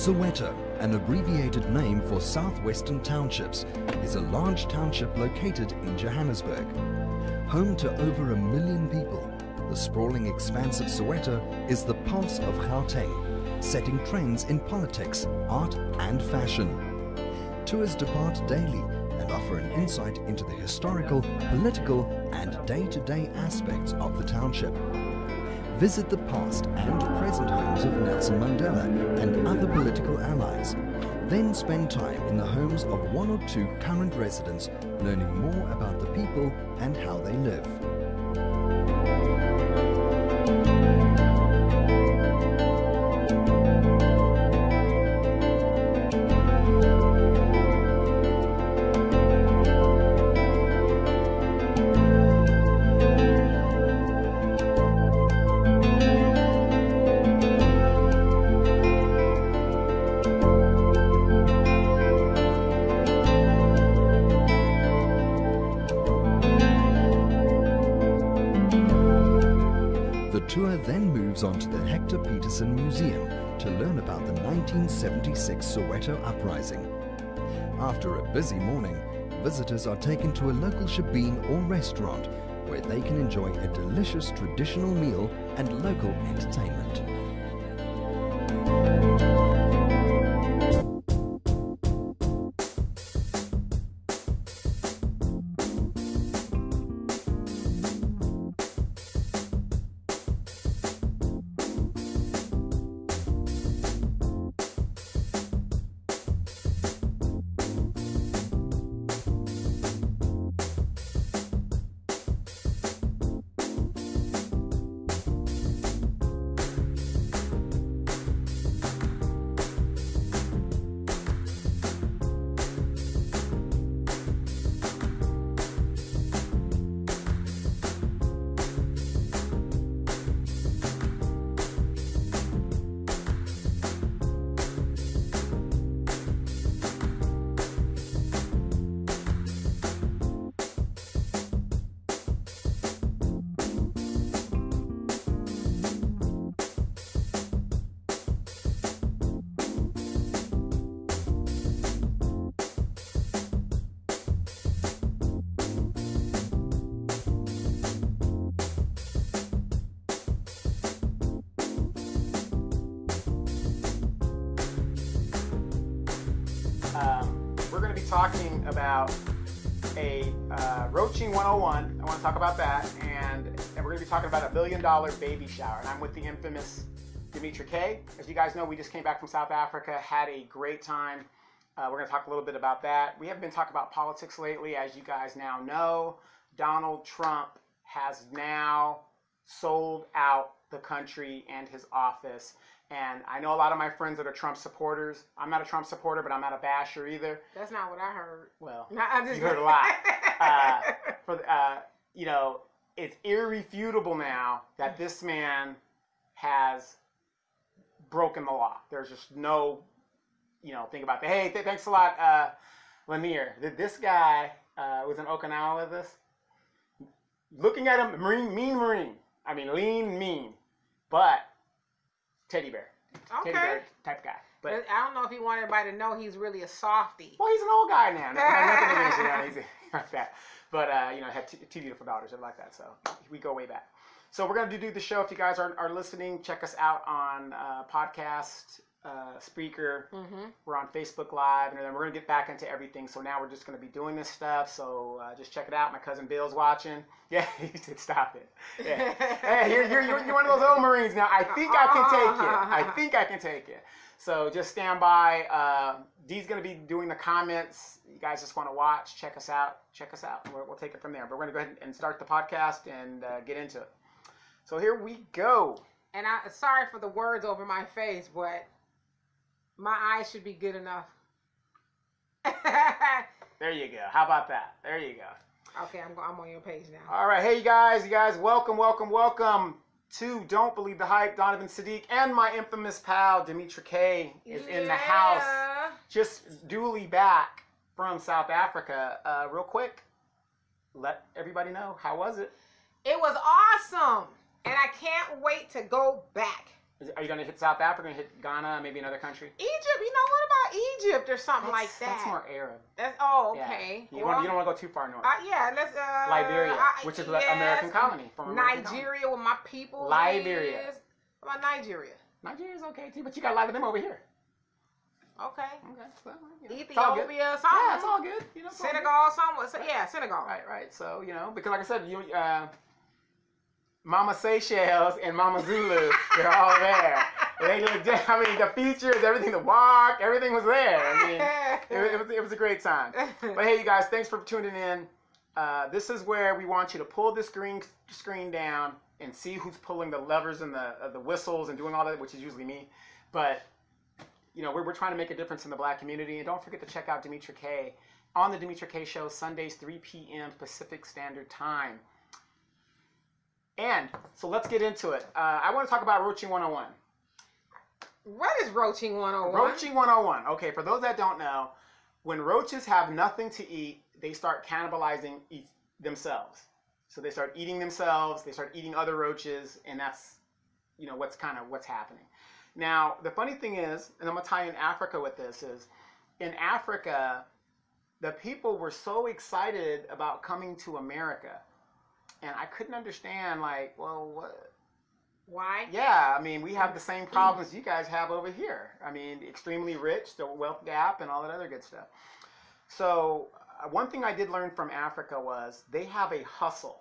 Soweto, an abbreviated name for Southwestern Townships, is a large township located in Johannesburg. Home to over 1 million people, the sprawling expanse of Soweto is the pulse of Gauteng, setting trends in politics, art and fashion. Tours depart daily and offer an insight into the historical, political and day-to-day aspects of the township. Visit the past and present homes of Nelson Mandela and other political allies. Then spend time in the homes of 1 or 2 current residents, learning more about the people and how they live. The tour then moves on to the Hector Peterson Museum to learn about the 1976 Soweto uprising. After a busy morning, visitors are taken to a local shebeen or restaurant where they can enjoy a delicious traditional meal and local entertainment. We're going to be talking about a Roaching 101. I want to talk about that, and we're going to be talking about $1 billion baby shower. And I'm with the infamous Dimitri K. As you guys know, we just came back from South Africa, had a great time. We're going to talk a little bit about that. We haven't been talking about politics lately, as you guys now know. Donald Trump has now sold out the country and his office. And I know a lot of my friends that are Trump supporters. I'm not a Trump supporter, but I'm not a basher either. That's not what I heard. Well, no, you heard a lot. It's irrefutable now that this man has broken the law. There's just no, thing about that. Hey, thanks a lot, Lanier. This guy was in Okinawa with us. Looking at him, mean Marine. I mean, lean, mean, but teddy bear. Okay. Teddy bear type guy. But I don't know if he wanted everybody to know he's really a softie. Well, he's an old guy now. Nothing against you. He's like that. But, had 2 beautiful daughters and like that. So we go way back. So we're going to do the show. If you guys are listening, check us out on podcast, Spreaker. Mm-hmm. We're on Facebook Live. And then we're going to get back into everything. So now we're just going to be doing this stuff. So just check it out. My cousin Bill's watching. Yeah, he said stop it. Yeah. Hey, you're one of those old Marines now. I think I can take it. So just stand by. Dee's going to be doing the comments. You guys just want to watch, check us out. We'll take it from there. But we're going to go ahead and start the podcast and get into it. So here we go. And I'm sorry for the words over my face, but my eyes should be good enough. There you go. How about that? There you go. Okay, I'm on your page now. All right. Hey, you guys, welcome to Don't Believe the Hype. Donovan Sadiq and my infamous pal, Dimitri K, is in the house. Just duly back from South Africa. Real quick, let everybody know, how was it? It was awesome. And I can't wait to go back. Are you going to hit South Africa, hit Ghana, maybe another country? Egypt, you know, what about Egypt or something like that? That's more Arab. Okay. Yeah. You don't want to go too far north. Yeah, let's Liberia, which is an American colony. Nigeria, where my people Liberia. is. What about Nigeria? Nigeria's okay too, but you got a lot of them over here. Okay. So, Ethiopia, something. Yeah, it's all good. You know, Senegal, somewhere. So, yeah, Senegal. Right. So, because like I said, Mama Seychelles and Mama Zulu, they're all there. The features, everything, the walk, everything was there. It was a great time. But hey, you guys, thanks for tuning in. This is where we want you to pull the screen down and see who's pulling the levers and the whistles and doing all that, which is usually me. But we're trying to make a difference in the Black community. And don't forget to check out Demetra K on the Demetra K Show, Sundays, 3 p.m. Pacific Standard Time. And so let's get into it. I want to talk about Roaching 101. What is Roaching 101? Roaching 101. Okay, for those that don't know, when roaches have nothing to eat, they start cannibalizing themselves. So they start eating themselves, they start eating other roaches, and that's what's happening. Now, the funny thing is, and I'm going to tie in Africa with this, is in Africa, the people were so excited about coming to America. And I couldn't understand, what? Why? Yeah, we have the same problems you guys have over here. Extremely rich, the wealth gap, and all that other good stuff. So one thing I did learn from Africa was they have a hustle,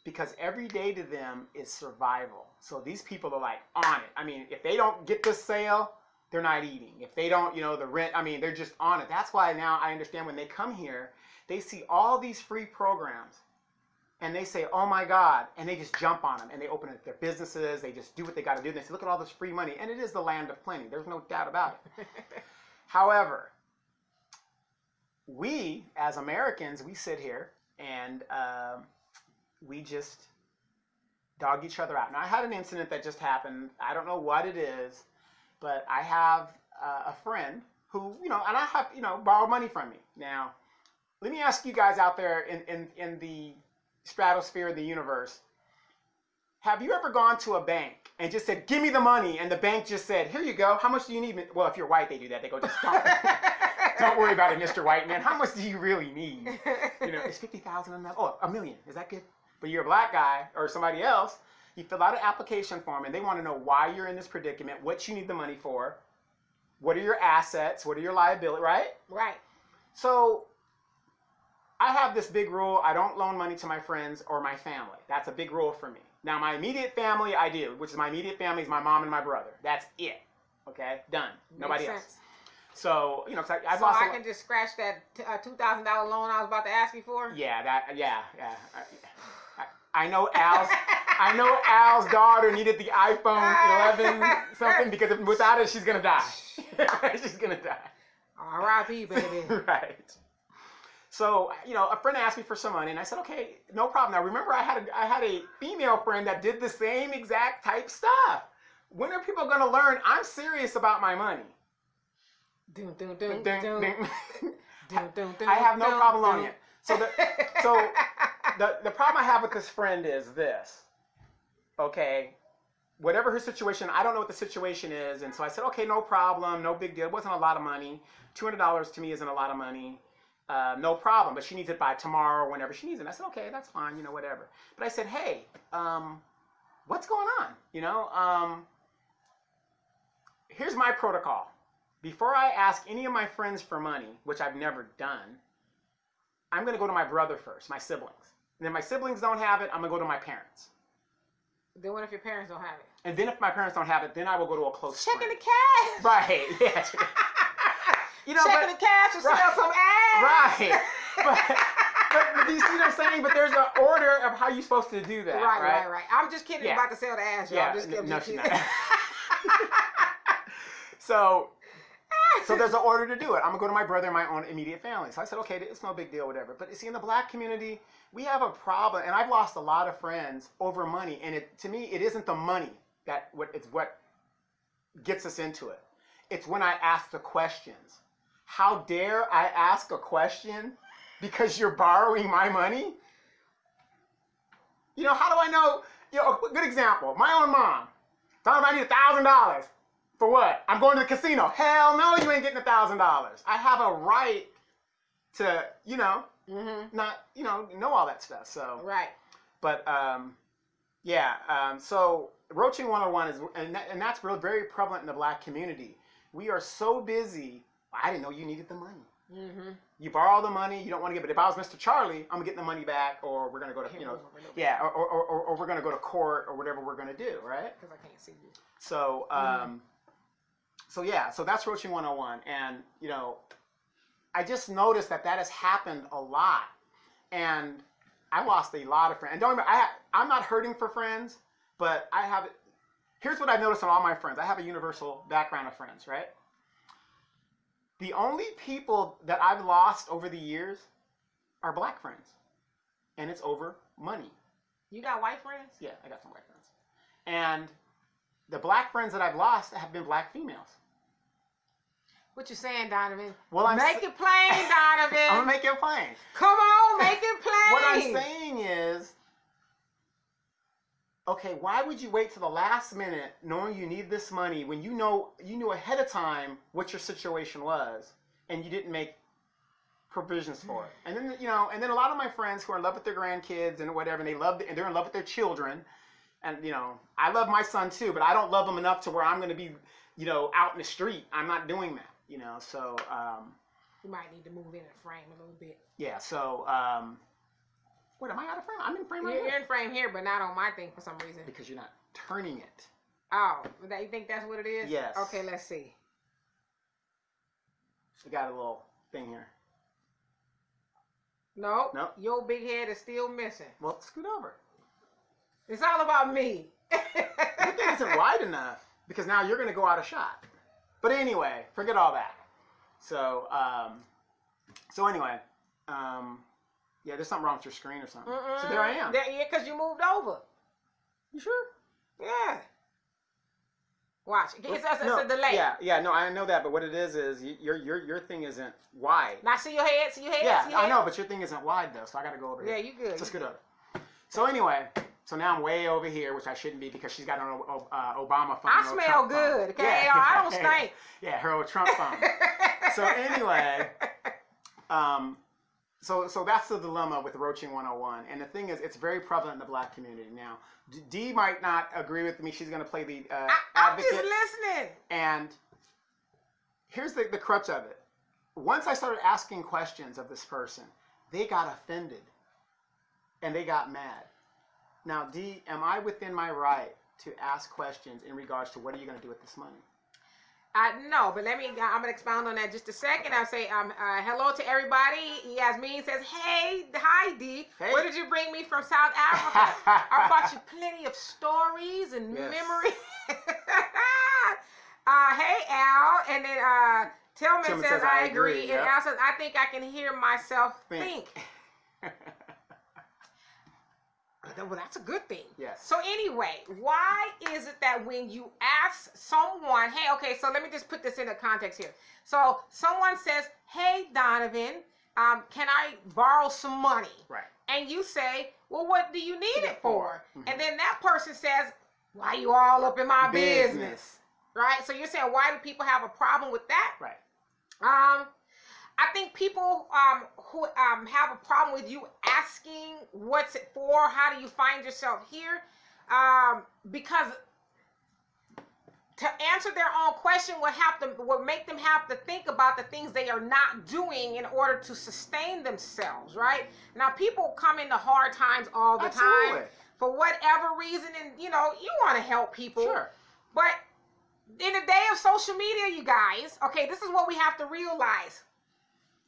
because every day to them is survival. So these people are on it. If they don't get this sale, they're not eating. If they don't, the rent, they're just on it. That's why now I understand when they come here, they see all these free programs. And they say, oh my God, and they just jump on them, and they open up their businesses, they just do what they got to do, and they say, look at all this free money, and it is the land of plenty, there's no doubt about it. However, we, as Americans, we sit here, and we just dog each other out. Now, I had an incident that just happened, I don't know what it is, but I have a friend who, and I have, borrowed money from me. Now, let me ask you guys out there in the stratosphere of the universe, have you ever gone to a bank and just said, give me the money, and the bank just said, here you go, how much do you need? Well, if you're white, they do that. They go, just don't worry about it, Mr. White Man. How much do you really need? It's 50,000 enough? Oh, $1 million. Is that good? But you're a black guy or somebody else, you fill out an application form, and they want to know why you're in this predicament, what you need the money for, what are your assets, what are your liabilities, right? Right. So I have this big rule. I don't loan money to my friends or my family. That's a big rule for me. Now, my immediate family, I do, which is my immediate family is my mom and my brother. That's it. Okay? Done. Nobody else. So, I can just scratch that $2,000 loan I was about to ask you for? Yeah, I know Al's daughter needed the iPhone 11 something, because without it, she's going to die. She's going to die. R.I.P., baby. Right. So, a friend asked me for some money, and I said, okay, no problem. Now, remember, I had a female friend that did the same exact type stuff. When are people going to learn I'm serious about my money? I have no problem loaning it. So the problem I have with this friend is this. Okay, whatever her situation, I don't know what the situation is, and so I said, okay, no problem, no big deal. It wasn't a lot of money. $200 to me isn't a lot of money. No problem, but she needs it by tomorrow or whenever she needs it. And I said, okay, that's fine, whatever. But I said, hey, what's going on? Here's my protocol. Before I ask any of my friends for money, which I've never done, I'm going to go to my brother first, my siblings. And if my siblings don't have it, I'm going to go to my parents. Then what if your parents don't have it? And then if my parents don't have it, then I will go to a close friend. Checking the cash. Right, yeah. Checking the cash or sell some ass. Right. But do you see what I'm saying? But there's an order of how you're supposed to do that. Right. I'm just kidding about to sell the ass, y'all. Yeah, I'm just she's not. So there's an order to do it. I'm going to go to my brother and my own immediate family. So I said, okay, it's no big deal, whatever. But you see, in the black community, we have a problem. And I've lost a lot of friends over money. And to me, it isn't the money it's what gets us into it. It's when I ask the questions. How dare I ask a question because you're borrowing my money? How do I know? A good example, my own mom. Donovan, I need $1,000. For what? I'm going to the casino. Hell no, you ain't getting $1,000. I have a right to, not, know all that stuff. So. Right. But, so roaching 101 is, and that's real, very prevalent in the black community. We are so busy. I didn't know you needed the money. Mm-hmm. You borrow the money, you don't want to give it. If I was Mr. Charlie, I'm getting the money back, or we're gonna go to, or we're gonna go to court, or whatever we're gonna do, right? Because I can't see you. So, so that's roaching 101, and I just noticed that has happened a lot, and I lost a lot of friends. And don't remember, I'm not hurting for friends, but here's what I've noticed on all my friends. I have a universal background of friends, right? The only people that I've lost over the years are black friends. And it's over money. You got white friends? Yeah, I got some white friends. And the black friends that I've lost have been black females. What you saying, Donovan? Well, make it plain, Donovan. I'm going to make it plain. Come on, make it plain. What I'm saying is, okay, why would you wait to the last minute knowing you need this money when you knew ahead of time what your situation was and you didn't make provisions for it? And then and then a lot of my friends who are in love with their grandkids and whatever, and they're in love with their children, and I love my son too, but I don't love him enough to where I'm going to be out in the street. I'm not doing that, so you might need to move in the frame a little bit. Yeah, so what, am I out of frame? I'm in frame right now. You're in frame here, but not on my thing for some reason. Because you're not turning it. Oh, you think that's what it is? Yes. Okay, let's see. We got a little thing here. Nope. Nope. Your big head is still missing. Well, scoot over. It's all about me. Your thing isn't wide enough because now you're going to go out of shot. But anyway, forget all that. So, anyway, yeah, there's something wrong with your screen or something. So there I am. Yeah, because you moved over. You sure? Yeah. Watch. It's a delay. Yeah, no, I know that, but what it is your thing isn't wide. Now see your head, Yeah, I know, but your thing isn't wide though, so I gotta go over here. Yeah, you good. Just scoot over. So anyway, so now I'm way over here, which I shouldn't be because she's got an Obama phone. I smell good, okay? Yeah. I don't stink. Yeah, her old Trump phone. So anyway, so that's the dilemma with roaching 101. And the thing is, it's very prevalent in the black community. Now, Dee might not agree with me. She's going to play the I'm advocate. just listening. And here's the crutch of it. Once I started asking questions of this person, they got offended. And they got mad. Now, Dee, am I within my right to ask questions in regards to what are you going to do with this money? No, but I'm going to expound on that just a second. I'll say hello to everybody. Yasmin says, hi, Dee. Hey. Where did you bring me from South Africa? I brought you plenty of stories and memories. Hey, Al. And then Tillman says, I agree. Yep. And Al says, I think I can hear myself think. Well, that's a good thing. Yes. So anyway, why is it that when you ask someone, hey, okay, so let me just put this in a context here. So someone says, hey, Donovan, can I borrow some money? Right. And you say, well, what do you need it for? Mm-hmm. And then that person says, why you all up in my business? Right? So you're saying, why do people have a problem with that? Right. I think people who have a problem with you asking what's it for, how do you find yourself here, because to answer their own question would make them have to think about the things they are not doing in order to sustain themselves, right? Now, people come into hard times all the time for whatever reason, and you want to help people. Sure. But in the day of social media, you guys, okay, this is what we have to realize.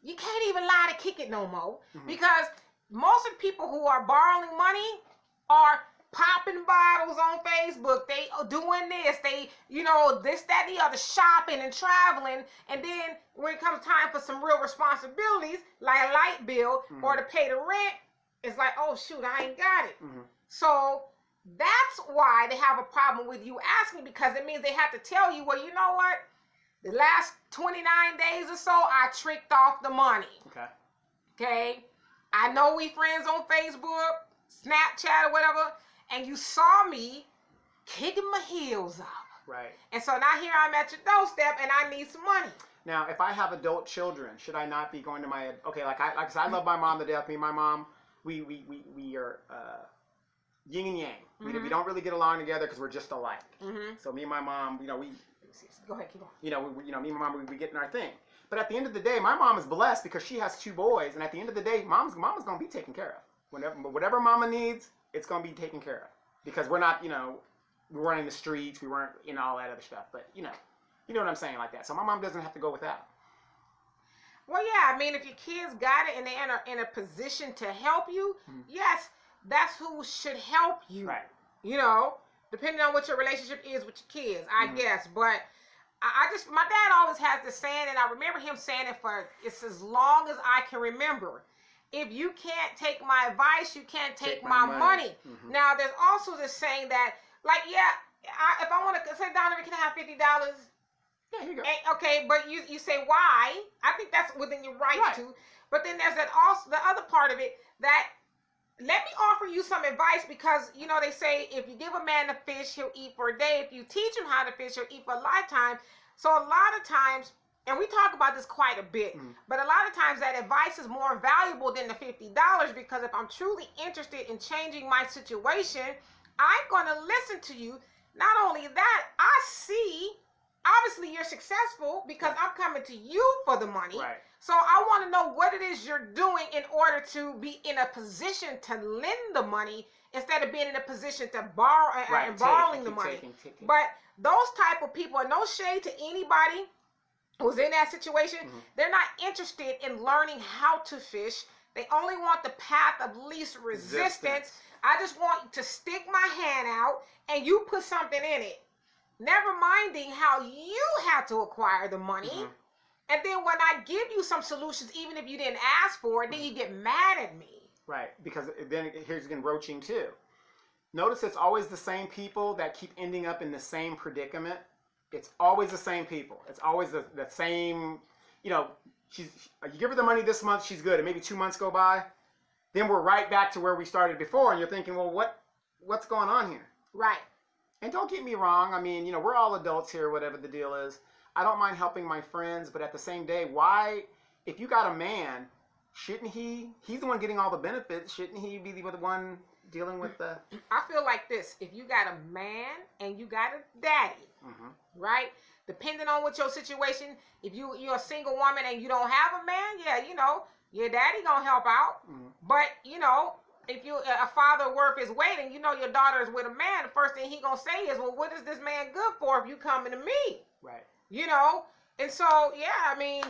You can't even lie to kick it no more, because most of the people who are borrowing money are popping bottles on Facebook. They are doing this. They, this, that, the other, shopping and traveling. And then when it comes time for some real responsibilities, like a light bill or to pay the rent, it's like, oh, shoot, I ain't got it. So that's why they have a problem with you asking, because it means they have to tell you, well, you know what? The last 29 days or so, I tricked off the money. Okay? I know we friends on Facebook, Snapchat, or whatever, and you saw me kicking my heels up. Right. And so now here I'm at your doorstep and I need some money. Now, if I have adult children, should I not be going to my, okay, like I said, I love my mom to death. Me and my mom, we are yin and yang. We don't really get along together because we're just alike. So me and my mom, you know, Go ahead, keep going. you know, me and my mom, we get in our thing. But at the end of the day, my mom is blessed because she has 2 boys. And at the end of the day, mama's going to be taken care of. Whatever mama needs, it's going to be taken care of. Because we're not, you know, we weren't in the streets, we weren't in all that other stuff. But, you know what I'm saying, like that. So my mom doesn't have to go without. Well, yeah, I mean, if your kids got it and they're in a position to help you, yes, that's who should help you. Right. You know, depending on what your relationship is with your kids, I guess. But my dad always has this saying, and I remember him saying it for it's as long as I can remember. If you can't take my advice, you can't take my money. Now, there's also this saying that, like, yeah, if I want to say, Donovan, can I have $50? Yeah, here you go. Okay, but you say why? I think that's within your rights to. But then there's that also the other part of it that let me offer you some advice because you know they say if you give a man a fish, he'll eat for a day. If you teach him how to fish, he'll eat for a lifetime. So a lot of times, and we talk about this quite a bit, but a lot of times that advice is more valuable than the $50 because if I'm truly interested in changing my situation, I'm going to listen to you. Not only that, I see. Obviously, you're successful because I'm coming to you for the money. Right. So I want to know what it is you're doing in order to be in a position to lend the money instead of being in a position to borrow and borrowing the money. Taking. But those type of people, and no shade to anybody who's in that situation, they're not interested in learning how to fish. They only want the path of least resistance. I just want you to stick my hand out and you put something in it. Never minding how you had to acquire the money. And then when I give you some solutions, even if you didn't ask for it, then you get mad at me. Right, because then here's again roaching too. Notice it's always the same people that keep ending up in the same predicament. It's always the same people. It's always the same, you know, you give her the money this month, she's good. And maybe 2 months go by. Then we're right back to where we started before. And you're thinking, well, what's going on here? Right. And don't get me wrong. I mean, you know, we're all adults here, whatever the deal is. I don't mind helping my friends, but at the same day, why, if you got a man, shouldn't he's the one getting all the benefits, shouldn't he be the one dealing with the... I feel like this, if you got a man and you got a daddy, right? Depending on what your situation, if you're a single woman and you don't have a man, yeah, you know, your daddy gonna help out. But, you know, if you a father worth his weight and you know your daughter is with a man, the first thing he gonna say is, well, what is this man good for if you coming to me? Right. You know? And so, yeah, I mean...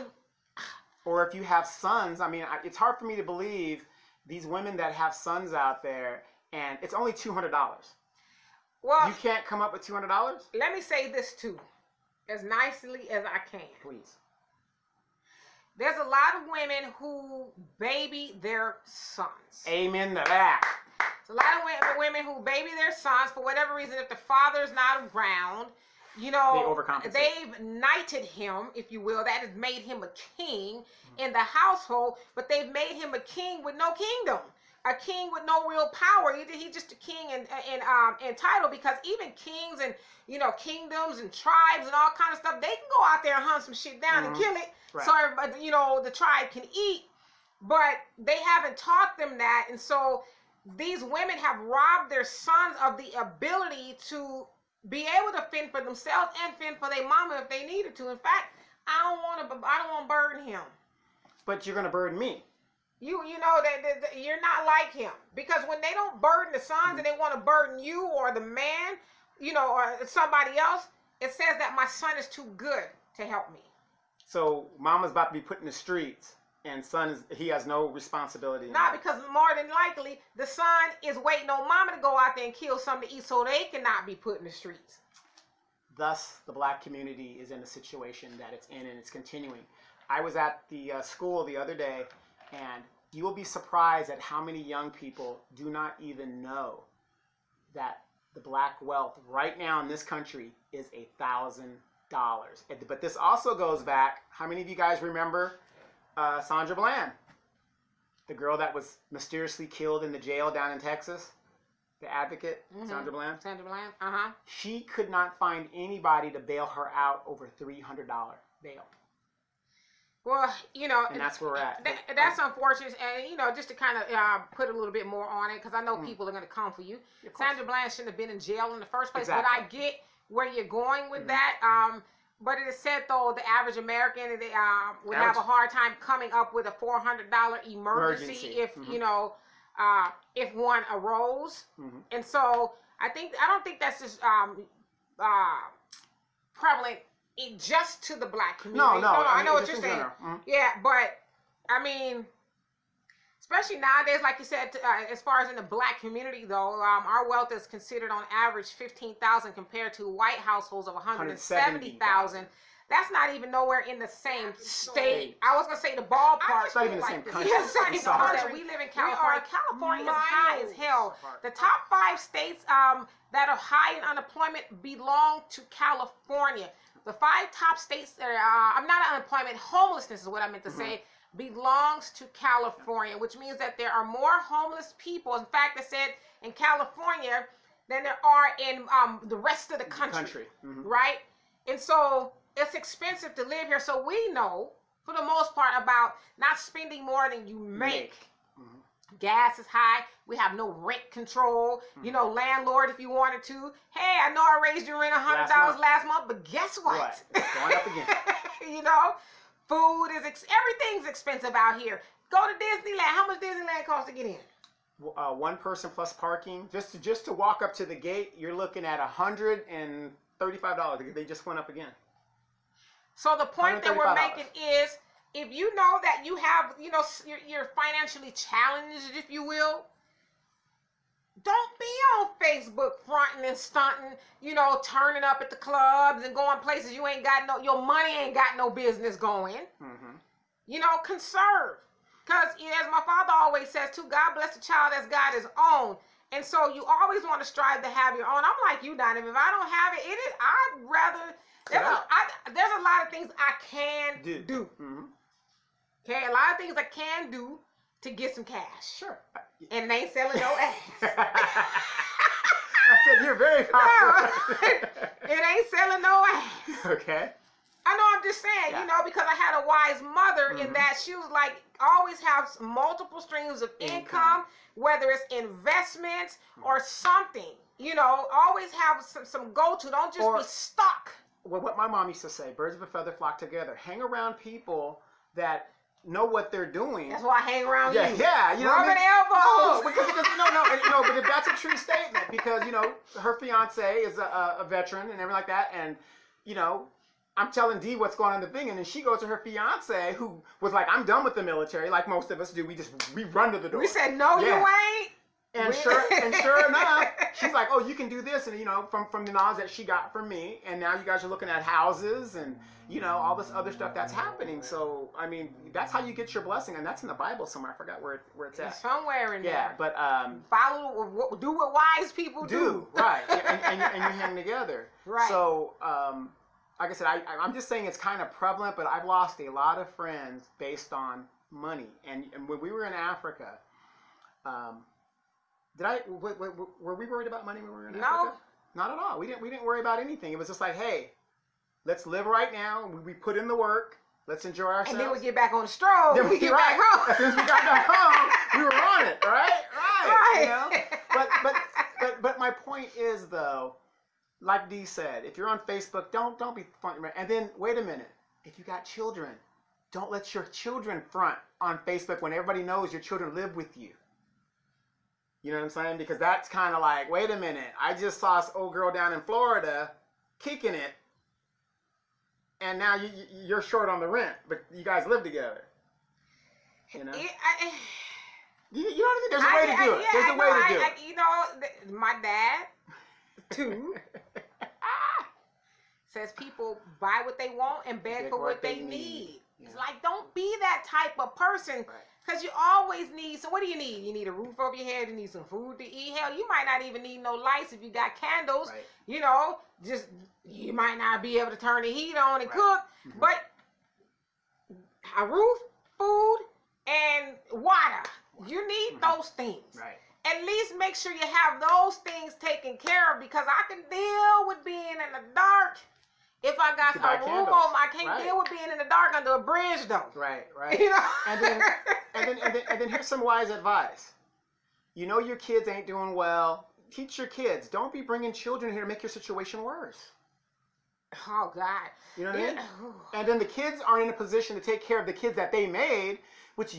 Or if you have sons, I mean, it's hard for me to believe these women that have sons out there and it's only $200. Well... You can't come up with $200? Let me say this too, as nicely as I can. Please. There's a lot of women who baby their sons. Amen to that. There's a lot of women who baby their sons for whatever reason. If the father's not around, you know, they overcompensate. They've knighted him, if you will. That has made him a king in the household, but they've made him a king with no kingdom. A king with no real power. He's just a king in title, because even kings and, you know, kingdoms and tribes and all kind of stuff, they can go out there and hunt some shit down and kill it. Right. So everybody, you know, the tribe can eat, but they haven't taught them that. And so these women have robbed their sons of the ability to be able to fend for themselves and fend for their mama if they needed to. In fact, I don't want to burden him. But you're going to burden me. You know that you're not like him, because when they don't burden the sons and they want to burden you or the man, you know, or somebody else, it says that my son is too good to help me. So mama's about to be put in the streets, and he has no responsibility. Nah, because more than likely the son is waiting on mama to go out there and kill something to eat so they cannot be put in the streets. Thus, the black community is in the situation that it's in, and it's continuing. I was at the school the other day, and you will be surprised at how many young people do not even know that the black wealth right now in this country is $1,000. But this also goes back, how many of you guys remember Sandra Bland? The girl that was mysteriously killed in the jail down in Texas? the advocate, Sandra Bland. Sandra Bland. Uh-huh. She could not find anybody to bail her out over $300 bail. Well, you know, and that's where we're at. That's unfortunate, and you know, just to kind of put a little bit more on it, because I know people are going to come for you. Sandra Bland shouldn't have been in jail in the first place, but I get where you're going with that. But it is said though, the average American would have a hard time coming up with a $400 emergency if you know, if one arose. And so I don't think that's just prevalent. Just to the black community. No, I know what you're saying. Yeah, but I mean, especially nowadays, like you said, as far as in the black community, though, our wealth is considered on average $15,000 compared to white households of $170,000. That's not even nowhere in the same state. I was gonna say the ballpark. It's not even the same country. We live in California. California is high as hell. The top 5 states that are high in unemployment belong to California. The 5 top states that are, not unemployment, homelessness is what I meant to say, belongs to California, which means that there are more homeless people. In fact, it said in California than there are in the rest of the country. Right? And so it's expensive to live here. So we know, for the most part, about not spending more than you make. Gas is high. We have no rent control. You know, landlord, if you wanted to. Hey, I know I raised your rent $100 last month, but guess what? It's going up again. You know, food is everything's expensive out here. Go to Disneyland. How much Disneyland costs to get in? One person plus parking. Just to walk up to the gate, you're looking at $135. They just went up again. So the point that we're making is, if you know that you have, you know, you're financially challenged, if you will, don't be on Facebook fronting and stunting, you know, turning up at the clubs and going places you ain't got your money ain't got no business going. You know, conserve. Because as my father always says too, God bless the child as God his own. And so you always want to strive to have your own. I'm like you, Donovan. If I don't have it, I'd rather, there's a lot of things I can do. Okay, a lot of things I can do to get some cash. Sure. And it ain't selling no ass. I said you're very confident. It ain't selling no ass. Okay. I know, I'm just saying, you know, because I had a wise mother in that she was like, always have multiple streams of income, whether it's investments or something. You know, always have some go-to. Don't just be stuck. Well, what my mom used to say, birds of a feather flock together. Hang around people that know what they're doing. That's why I hang around you. Yeah, you know, rubbing elbows. No, but that's a true statement, because you know her fiance is a veteran and everything like that, and you know, I'm telling Dee what's going on in the thing, and then she goes to her fiance who was like, "I'm done with the military," like most of us do. We run to the door. We said, "No, you ain't." And sure enough, she's like, "Oh, you can do this," and you know, from the knowledge that she got from me, and now you guys are looking at houses and you know all this other stuff that's happening. So I mean, that's how you get your blessing, and that's in the Bible somewhere. I forgot where it's at. Somewhere in there. Yeah, but do what wise people do. Right, and you hang together. Right. So like I said, I'm just saying it's kind of prevalent, but I've lost a lot of friends based on money, and when we were in Africa. Were we worried about money when we were in Africa? No, not at all. We didn't worry about anything. It was just like, hey, let's live right now. We put in the work. Let's enjoy ourselves. And then we get back on the stroll. Then we get back home. As soon as we got back home, we were on it. Right. You know? But my point is though, like Dee said, if you're on Facebook, don't be front. And then wait a minute, if you got children, don't let your children front on Facebook when everybody knows your children live with you. You know what I'm saying? Because that's kind of like, wait a minute, I just saw this old girl down in Florida kicking it, and now you're short on the rent, but you guys live together. You know? You know what I mean? There's a way to do it. There's a way to do it. You know, my dad, too, says people buy what they want and beg for what they need. Yeah. It's like, don't be that type of person. Right. Because you always need, so what do you need? You need a roof over your head, you need some food to eat. Hell, you might not even need no lights if you got candles. Right. You know, just, you might not be able to turn the heat on and cook. But a roof, food, and water, you need those things. Right. at least make sure you have those things taken care of, because I can deal with being in the dark. If I got a room on, I can't deal with being in the dark under a bridge, though. Right, right. You know? and then here's some wise advice. You know your kids ain't doing well. Teach your kids. Don't be bringing children here to make your situation worse. Oh, God. You know what I mean? And then the kids aren't in a position to take care of the kids that they made, which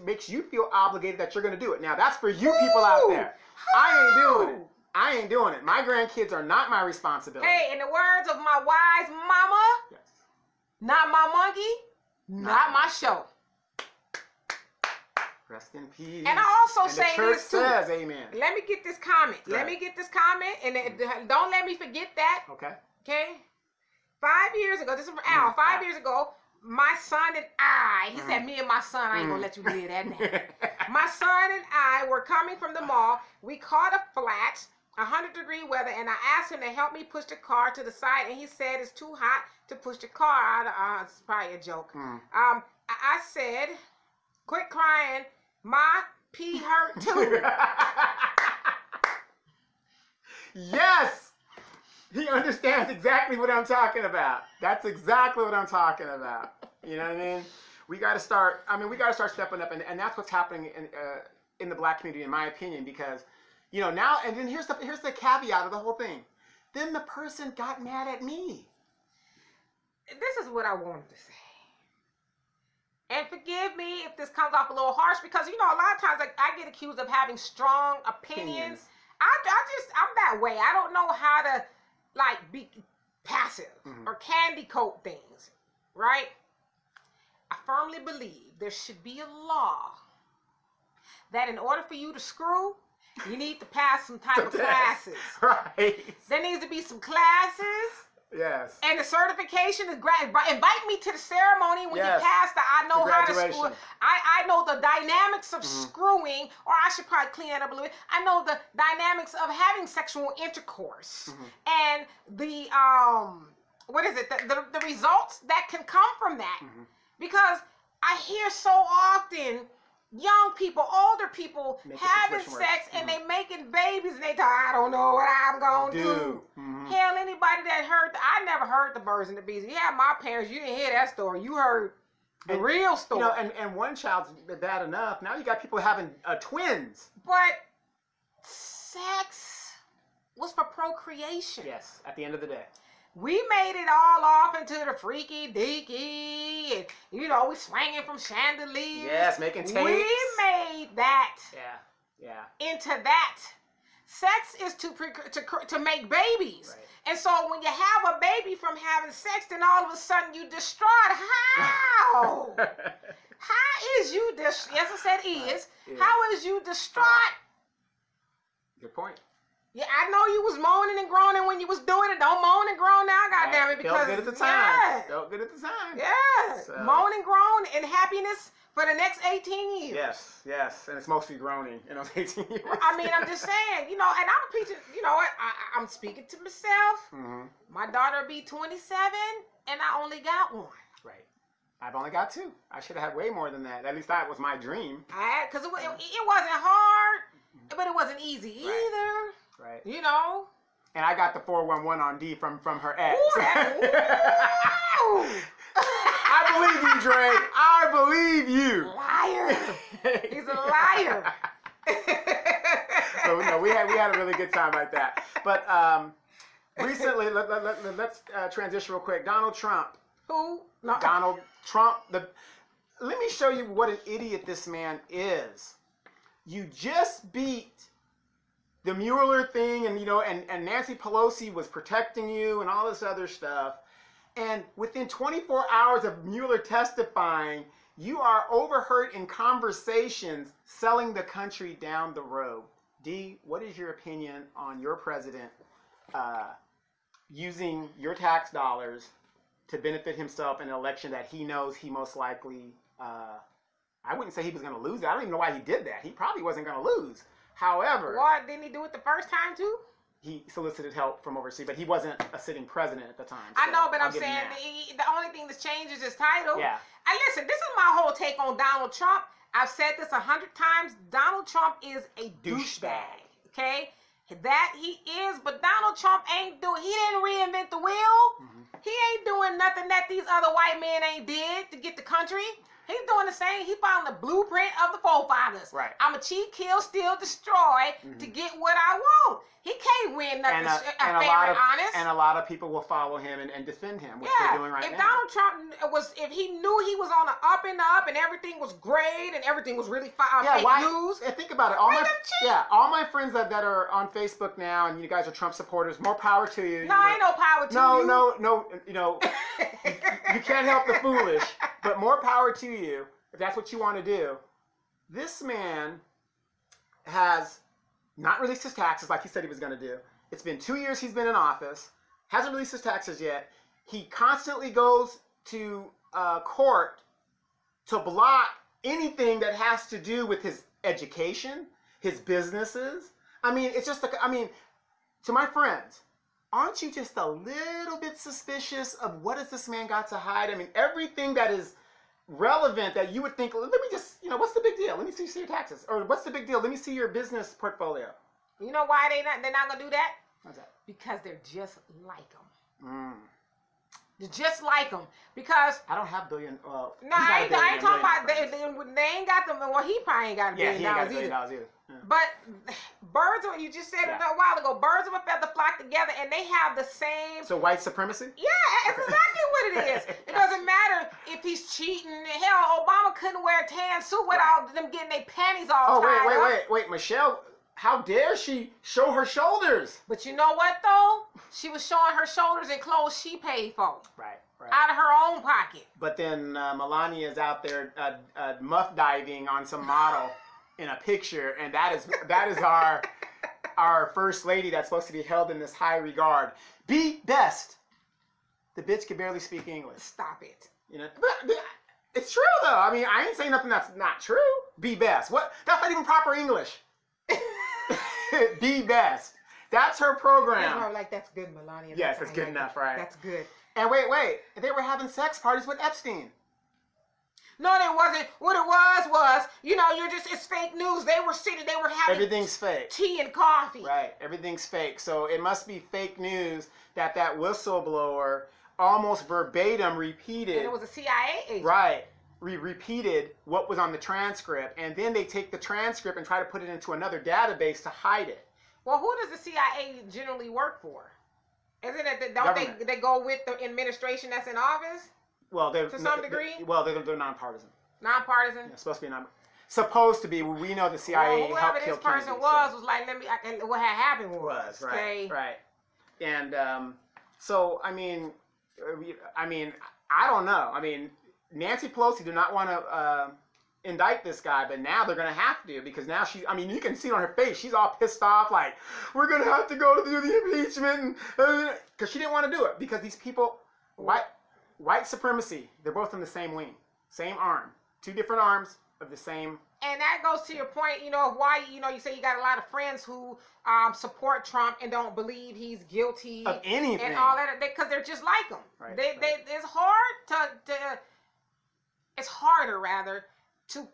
makes you feel obligated that you're going to do it. Now, that's for you people out there. I ain't doing it. I ain't doing it. My grandkids are not my responsibility. Hey, in the words of my wise mama, yes. Not my monkey, not my show. Rest in peace. And I also say this too. The church says amen. Let me get this comment. Right. Let me get this comment, and don't let me forget that. Okay. Okay. 5 years ago, this is from Al. 5 years ago, my son and I, he said, me and my son, I ain't gonna let you live that name. My son and I were coming from the mall. We caught a flat, 100-degree weather, and I asked him to help me push the car to the side, and he said it's too hot to push the car out. It's probably a joke. I said, quit crying. My pee hurt too. Yes! He understands exactly what I'm talking about. That's exactly what I'm talking about. You know what I mean? We got to start stepping up, and that's what's happening in the black community, in my opinion, because, you know, now, and then here's the caveat of the whole thing. Then the person got mad at me. This is what I wanted to say. And forgive me if this comes off a little harsh, because, you know, a lot of times I get accused of having strong opinions. I'm that way. I don't know how to, like, be passive or candy coat things, right? I firmly believe there should be a law that in order for you to screw, you need to pass some type of classes. Right. There needs to be some classes. Yes. And the certification is invite me to the ceremony when you pass the I know how to screw. I know the dynamics of screwing, or I should probably clean that up a little bit. I know the dynamics of having sexual intercourse and the the results that can come from that. Because I hear so often young people, older people having sex and they making babies and they talk, I don't know what I'm going to do. Hell, anybody that heard, I never heard the birds and the bees. Yeah, my parents, you didn't hear that story. You heard the real story. You know, and one child's bad enough. Now you got people having twins. But sex was for procreation. Yes, at the end of the day. We made it all off into the freaky deaky, and you know, we swinging from chandeliers. Yes, making tapes. We made that. Into that. Sex is to make babies. Right. And so when you have a baby from having sex, then all of a sudden you distraught. How? How is you distraught? Yes, I said is. How is you distraught? Good point. Yeah, I know you was moaning and groaning when you was doing it. Don't moan and groan now, goddammit, because felt good at the time. Felt good at the time. Yeah. So. Moan and groan and happiness for the next 18 years. Yes, yes. And it's mostly groaning in those 18 years. I mean, I'm just saying, you know, and I'm preaching, you know what, I'm speaking to myself. My daughter will be 27, and I only got one. Right. I've only got two. I should have had way more than that. At least that was my dream. Because it wasn't hard, but it wasn't easy either. Right. You know? And I got the 411 on D from her ex. Ooh, I believe you, Dre. I believe you. Liar. He's a liar. So no, we had a really good time like that. But recently, let's transition real quick. Donald Trump. Who? No. Donald Trump. Let me show you what an idiot this man is. You just beat the Mueller thing, and you know, and Nancy Pelosi was protecting you and all this other stuff. And within 24 hours of Mueller testifying, you are overheard in conversations selling the country down the road. D, what is your opinion on your president using your tax dollars to benefit himself in an election that he knows he most likely, I wouldn't say he was going to lose. I don't even know why he did that. He probably wasn't going to lose. However, what, didn't he do it the first time too? He solicited help from overseas, but he wasn't a sitting president at the time. So I know, but I'm saying the only thing that's changed is his title. Yeah. And listen, this is my whole take on Donald Trump. I've said this 100 times. Donald Trump is a douchebag. Okay, that he is, but Donald Trump ain't doing. He didn't reinvent the wheel. He ain't doing nothing that these other white men ain't did to get the country. He's doing the same. He following the blueprint of the forefathers. Right. I'm a cheat, kill, steal, destroy to get what I want. He can't win nothing fair and honest. And a lot of people will follow him and defend him, which they're doing right now. If Donald Trump if he knew he was on an up and up and everything was great and everything was really fake news. And think about it. All my friends that are on Facebook now, and you guys are Trump supporters, more power to you. No, ain't no power to you. No. You know, you can't help the foolish, but more power to you if that's what you want to do. This man has not released his taxes like he said he was going to do. It's been 2 years he's been in office, hasn't released his taxes yet. He constantly goes to court to block anything that has to do with his education, his businesses. I mean, it's just, to my friends, aren't you just a little bit suspicious of what has this man got to hide? I mean, everything that is relevant that you would think, let me just, what's the big deal? Let me see your taxes. Or what's the big deal? Let me see your business portfolio. You know why they're not going to do that? What's that? Because they're just like them. They're just like them. Because I don't have billion. No, I ain't talking about they ain't got them. Well, he probably ain't got $1 billion. Yeah, he ain't got $1 billion either. Yeah. But birds, you just said it a while ago, birds of a feather flock together, and they have the same. So white supremacy? Yeah, that's exactly what it is. It doesn't matter if he's cheating. Hell, Obama couldn't wear a tan suit without them getting their panties all tied up. Wait, Michelle. How dare she show her shoulders? But you know what, though? She was showing her shoulders in clothes she paid for. Right. Out of her own pocket. But then Melania is out there muff diving on some model in a picture, and that is our first lady that's supposed to be held in this high regard. Be best. The bitch can barely speak English. Stop it. But it's true, though. I mean, I ain't saying nothing that's not true. Be best. What? That's not even proper English. Be best. That's her program. That's good, Melania. Yes, that's good enough, right? That's good. And wait. They were having sex parties with Epstein. No, it wasn't. What it was, it's fake news. They were having everything's fake. Tea and coffee. Right. Everything's fake. So it must be fake news that whistleblower almost verbatim repeated. And it was a CIA agent. Right. Repeated what was on the transcript, and then they take the transcript and try to put it into another database to hide it. Well, who does the CIA generally work for? Isn't it they go with the administration that's in office? Well, they're to some degree. They're nonpartisan. Nonpartisan. Yeah, supposed to be supposed to be. We know the CIA helped kill Kennedy. Whoever this person was like, what had happened was right. And so I mean, I don't know. I mean, Nancy Pelosi did not want to indict this guy, but now they're going to have to, because now you can see it on her face. She's all pissed off, like, we're going to have to go to do the impeachment, because she didn't want to do it, because these people, white supremacy, they're both in the same wing, same arm, 2 different arms of the same. And that goes to your point, why, you say you got a lot of friends who support Trump and don't believe he's guilty of anything and all that, because they're just like him. Right, it's hard it's harder rather to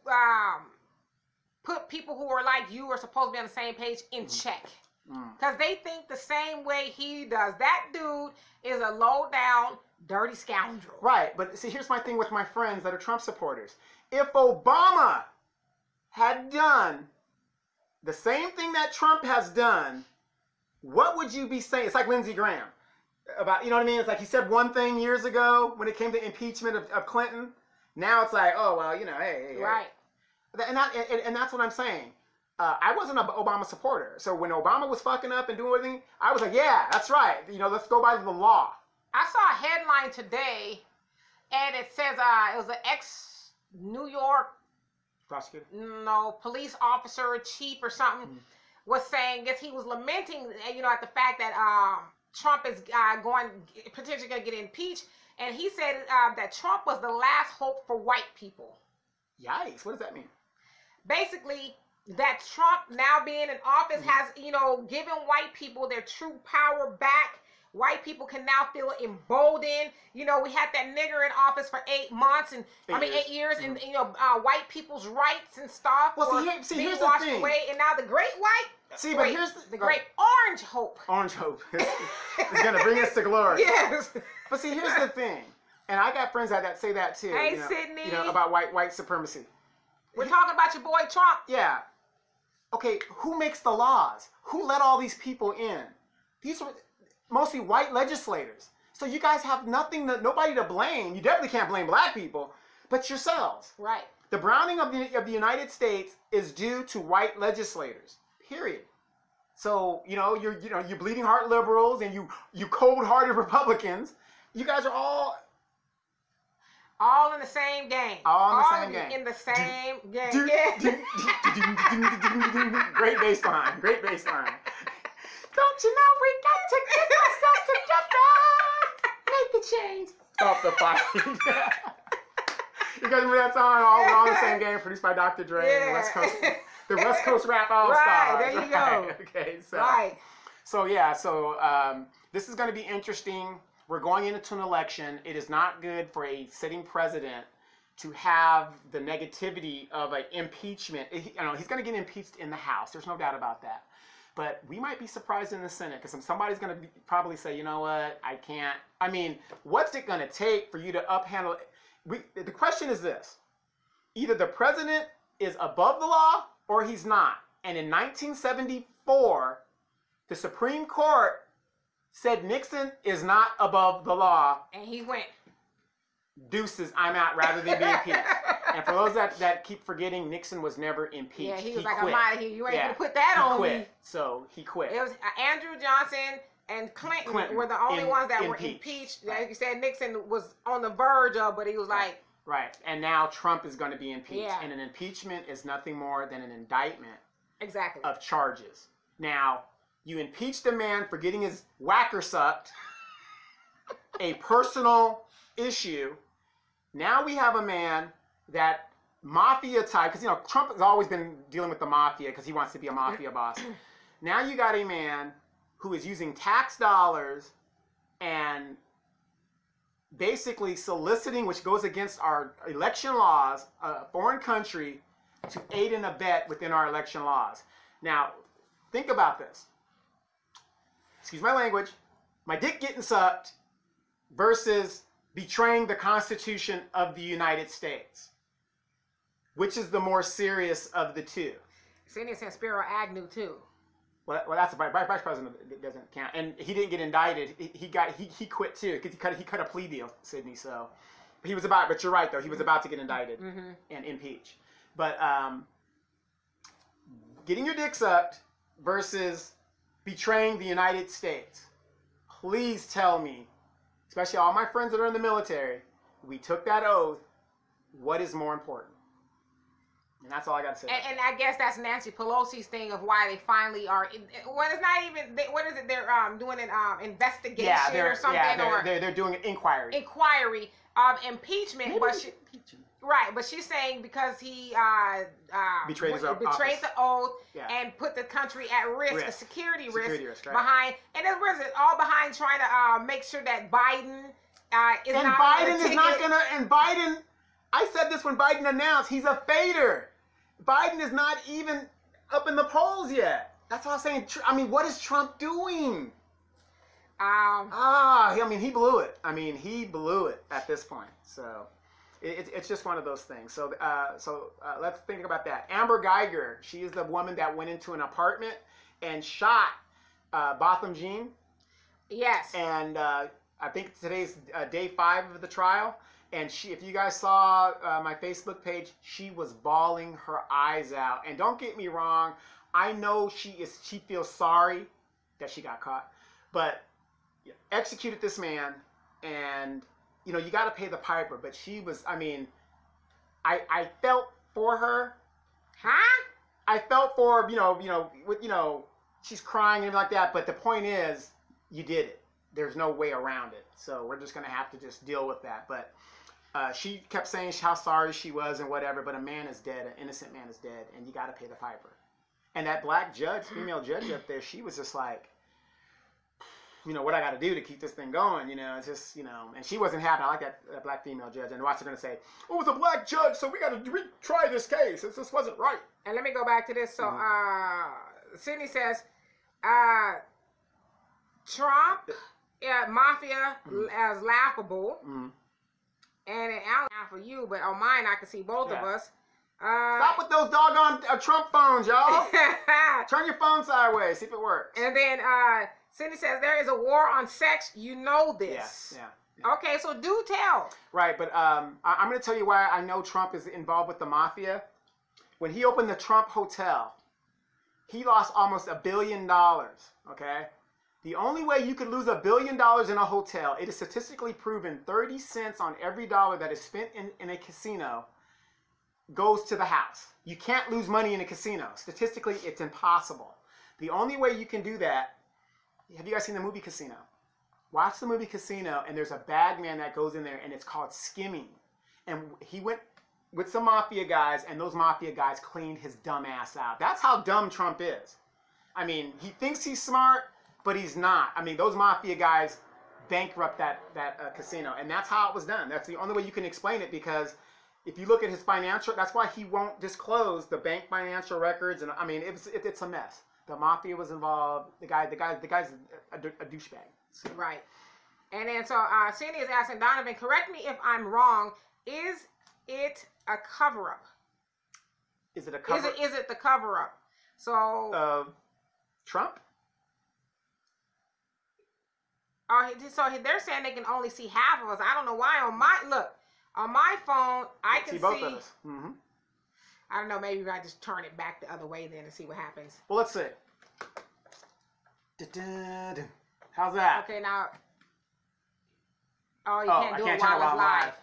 put people who are like you are supposed to be on the same page in check, because they think the same way he does. That dude is a low down dirty scoundrel. Right, but see, here's my thing with my friends that are Trump supporters. If Obama had done the same thing that Trump has done, what would you be saying? It's like Lindsey Graham about, you know what I mean? It's like he said one thing years ago when it came to impeachment of Clinton. Now it's like, oh, well, hey. Right. And that's what I'm saying. I wasn't an Obama supporter. So when Obama was fucking up and doing everything, I was like, yeah, that's right. Let's go by the law. I saw a headline today, and it says it was an ex-New York prosecutor? No, police officer, chief or something, was saying, he was lamenting, at the fact that Trump is potentially going to get impeached. And he said that Trump was the last hope for white people. Yikes. What does that mean? Basically, that Trump now being in office has, given white people their true power back white people can now feel emboldened. You know, we had that nigger in office for 8 months, and 8 years, and you know, white people's rights and stuff. Well, being here's washed the thing. away, and now the great white. But here's the great orange hope. Orange hope is gonna bring us to glory. Yes. But see, here's the thing, and I got friends that say that too. Hey, you know, Sydney. You know, about white supremacy. We're talking about your boy Trump. Yeah. Okay, who makes the laws? Who let all these people in? These are mostly white legislators. So you guys have nobody to blame. You definitely can't blame black people, but yourselves. Right. The browning of the United States is due to white legislators. Period. So you're bleeding heart liberals and you cold-hearted Republicans. You guys are all in the same game. All in the same game. In the same game. Great bass line. Great bass line. Don't you know we got to get ourselves together? Make the change. Stop the fight. You guys remember that song? All in the same game, produced by Dr. Dre and the West Coast Rap All-Stars. Right, there you go. Okay, so. Right. So, this is going to be interesting. We're going into an election. It is not good for a sitting president to have the negativity of an impeachment. He's going to get impeached in the House. There's no doubt about that. But we might be surprised in the Senate because somebody's going to probably say, you know what, I can't. I mean, what's it going to take for you to uphandle? The question is this. Either the president is above the law or he's not. And in 1974, the Supreme Court said Nixon is not above the law. And he went. Deuces, I'm out, rather than be impeached. And for those that keep forgetting, Nixon was never impeached. Yeah, he was quit. I'm out of here. You ain't gonna put that on me. So he quit. It was Andrew Johnson and Clinton were the only ones that were impeached. Right. Like you said, Nixon was on the verge of, but he was like. Right. And now Trump is going to be impeached. Yeah. And an impeachment is nothing more than an indictment of charges. Now, you impeached a man for getting his whacker sucked, a personal issue. Now we have a man that mafia type, because Trump has always been dealing with the mafia because he wants to be a mafia boss. Now you got a man who is using tax dollars and basically soliciting, which goes against our election laws, a foreign country to aid and abet within our election laws. Now, think about this. Excuse my language. My dick getting sucked versus betraying the Constitution of the United States. Which is the more serious of the two? Senior said Spiro Agnew too. Well, that's a vice president. It doesn't count, and he didn't get indicted. He quit too because he cut a plea deal, Sydney. So he was about. But you're right though. He was about to get indicted and impeached. But getting your dick sucked versus betraying the United States. Please tell me, especially all my friends that are in the military, we took that oath. What is more important? And that's all I got to say. And I guess that's Nancy Pelosi's thing of why they finally are. Well, it's not even. What is it? They're doing an investigation or something. They're doing an inquiry. Inquiry of impeachment. Maybe But but she's saying because he betrayed the oath and put the country at risk, a security risk behind. And then where is it? All behind trying to make sure that Biden is and not. Biden is not gonna. And Biden. I said this when Biden announced he's a fader. Biden is not even up in the polls yet. That's what I was saying. I mean, what is Trump doing? He blew it. He blew it at this point. So it's just one of those things. So let's think about that. Amber Geiger, she is the woman that went into an apartment and shot Botham Jean. Yes. And I think today's day 5 of the trial. And if you guys saw my Facebook page, she was bawling her eyes out. And don't get me wrong, I know she feels sorry that she got caught, but executed this man, and you got to pay the piper. But she was, I felt for her. Huh? I felt for she's crying and like that. But the point is, you did it. There's no way around it. So we're just gonna have to just deal with that. But. She kept saying how sorry she was and whatever, but a man is dead, an innocent man is dead, and you got to pay the piper. And that black judge, female judge up there, she was just like, what I got to do to keep this thing going. It's just, and she wasn't happy. I like that black female judge. And watch, they're going to say, oh, it was a black judge, so we got to retry this case. This wasn't right. And let me go back to this. So, Sydney says, Trump, mafia as laughable. And it out for you, but on mine, I can see both of us. Stop with those doggone Trump phones, y'all. Turn your phone sideways. See if it works. And then Cindy says, there is a war on sex. You know this. Yeah. Okay, so do tell. Right, but I'm going to tell you why I know Trump is involved with the mafia. When he opened the Trump Hotel, he lost almost $1 billion, okay? The only way you could lose $1 billion in a hotel, it is statistically proven 30 cents on every dollar that is spent in a casino goes to the house. You can't lose money in a casino. Statistically, it's impossible. The only way you can do that, have you guys seen the movie Casino? Watch the movie Casino, and there's a bag man that goes in there, and it's called skimming. And he went with some mafia guys, and those mafia guys cleaned his dumb ass out. That's how dumb Trump is. I mean, he thinks he's smart, but he's not. I mean, those mafia guys bankrupt that casino, and that's how it was done. That's the only way you can explain it, because if you look at his financial, that's why he won't disclose the bank financial records. And I mean, it's a mess. The mafia was involved. The guy's a douchebag. So. Right. And then so Cindy is asking Donovan, correct me if I'm wrong. Is it a cover up? Is it a cover? Is it the cover up? So Trump. So they're saying they can only see half of us. I don't know why. On my phone, I can see both of us. Mm-hmm. I don't know. Maybe I just turn it back the other way then and see what happens. Well, let's see. How's that? Okay, now. Oh, you can't do it while it's live.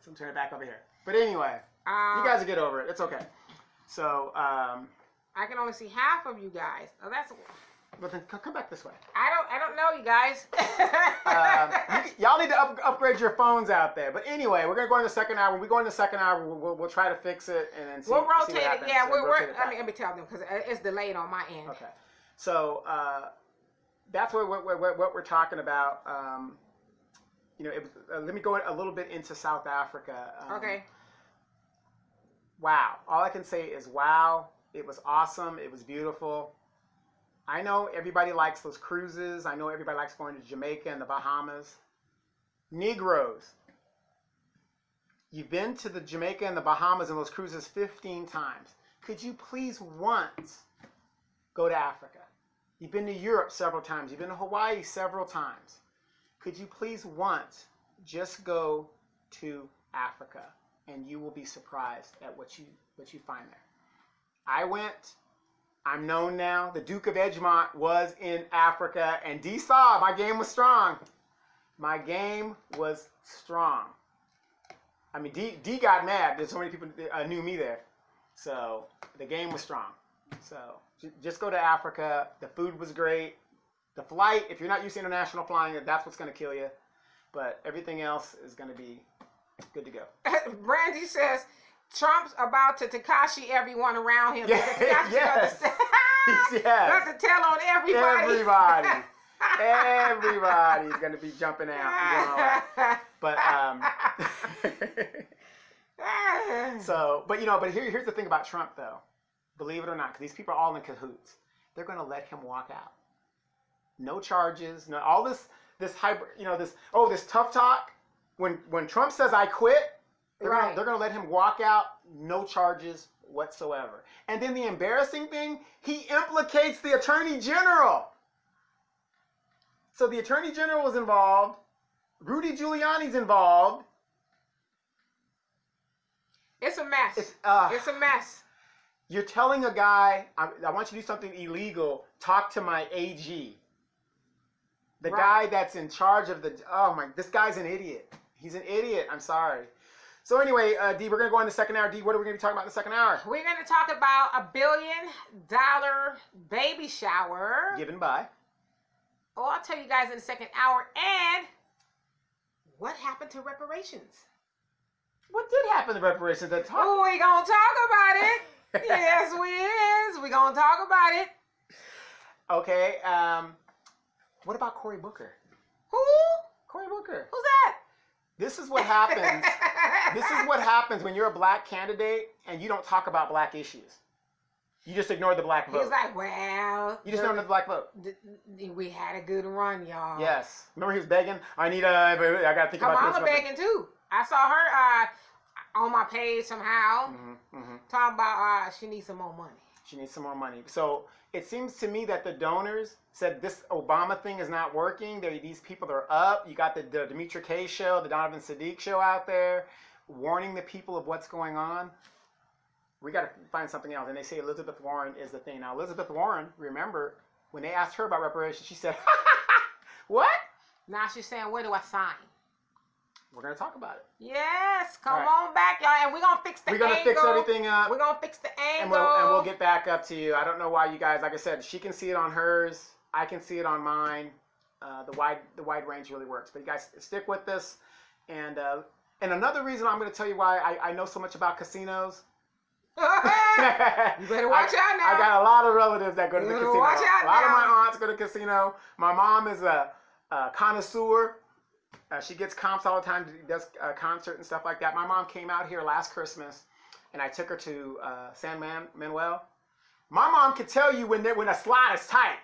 So I'm turning it back over here. But anyway, you guys will get over it. It's okay. So. I can only see half of you guys. Oh, that's. But then come back this way. I don't know, you guys. Y'all need to upgrade your phones out there. But anyway, we're gonna go in the second hour. When we go in the second hour, we'll try to fix it and then see. We'll rotate see what it. Yeah, let me tell them because it's delayed on my end. Okay, so that's what we're talking about. Let me go a little bit into South Africa. Okay. Wow. All I can say is wow. It was awesome. It was beautiful. I know everybody likes those cruises. I know everybody likes going to Jamaica and the Bahamas. Negroes, you've been to the Jamaica and the Bahamas and those cruises 15 times. Could you please once go to Africa? You've been to Europe several times. You've been to Hawaii several times. Could you please once just go to Africa, and you will be surprised at what you find there. I went. I'm known now. The Duke of Edgemont was in Africa, and D saw my game was strong. My game was strong. I mean, D got mad. There's so many people knew me there. So the game was strong. So just go to Africa. The food was great. The flight, if you're not used to international flying, that's what's going to kill you. But everything else is going to be good to go. Brandy says, Trump's about to Tekashi everyone around him. Yes. Got to tell on everybody. Everybody's going to be jumping out. But but here's the thing about Trump, though. Believe it or not, because these people are all in cahoots. They're going to let him walk out. No charges. No, all this tough talk. When Trump says I quit, they're going to let him walk out. No charges whatsoever. And then the embarrassing thing, he implicates the Attorney General. So the Attorney General is involved. Rudy Giuliani's involved. It's a mess. It's a mess. You're telling a guy, I want you to do something illegal, talk to my AG. The guy that's in charge of this guy's an idiot. He's an idiot. I'm sorry. So anyway, D, we're going to go in the second hour. D, what are we going to be talking about in the second hour? We're going to talk about $1 billion baby shower. Given by. Oh, I'll tell you guys in the second hour. And what happened to reparations? What did happen to reparations? We're going to talk about it. Yes, we is. We're going to talk about it. Okay. What about Cory Booker? Who? Cory Booker. Who's that? This is what happens. This is what happens when you're a black candidate and you don't talk about black issues. You just ignore the black vote. He's like, well, You just ignore the black vote. We had a good run, y'all. Yes. Remember he was begging? I gotta think Her about this. mama begging too. I saw her on my page somehow talking about she needs some more money. She needs some more money. So it seems to me that the donors said this Obama thing is not working. These people are up. You got the Demetra K show, the Donovan Sadiq show out there, warning the people of what's going on. We got to find something else. And they say Elizabeth Warren is the thing. Now, Elizabeth Warren, remember, when they asked her about reparations, she said, what? Now she's saying, where do I sign? We're going to talk about it. Yes, come All right. on back, y'all. And we're going to fix the angle. We're going to fix everything up. We're going to fix the angle. And we'll get back up to you. I don't know why you guys, like I said, she can see it on hers. I can see it on mine. The wide range really works. But you guys stick with this. And another reason I'm going to tell you why I know so much about casinos. You better watch out now. I got a lot of relatives that go to the casino. Watch out a lot of now. my aunts go to the casino. My mom is a connoisseur. She gets comps all the time. Does concert and stuff like that. My mom came out here last Christmas, and I took her to San Manuel. My mom can tell you when a slot is tight,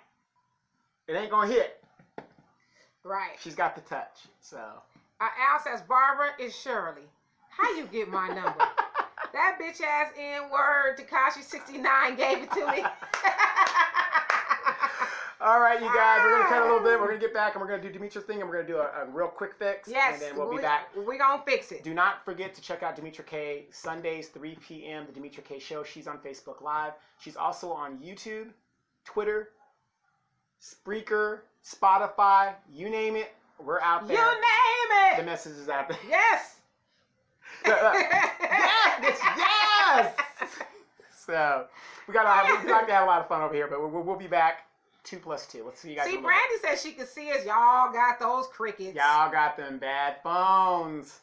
it ain't gonna hit. Right. She's got the touch. So. Al says, Barbara, it's Shirley. How you get my number? That bitch ass N-word Tekashi69 gave it to me. All right, you guys, we're going to cut a little bit. We're going to get back, and we're going to do Demetra's thing, and we're going to do a real quick fix. Yes. And then we'll be back. We're going to fix it. Do not forget to check out Demetra K, Sundays, 3 p.m., the Demetra K Show. She's on Facebook Live. She's also on YouTube, Twitter, Spreaker, Spotify, you name it. We're out there. You name it. The message is out there. Yes. Yes! So, we like to have a lot of fun over here, but we'll be back 2 plus 2. We'll see you guys. See, Brandy says she can see us. Y'all got those crickets. Y'all got them bad phones.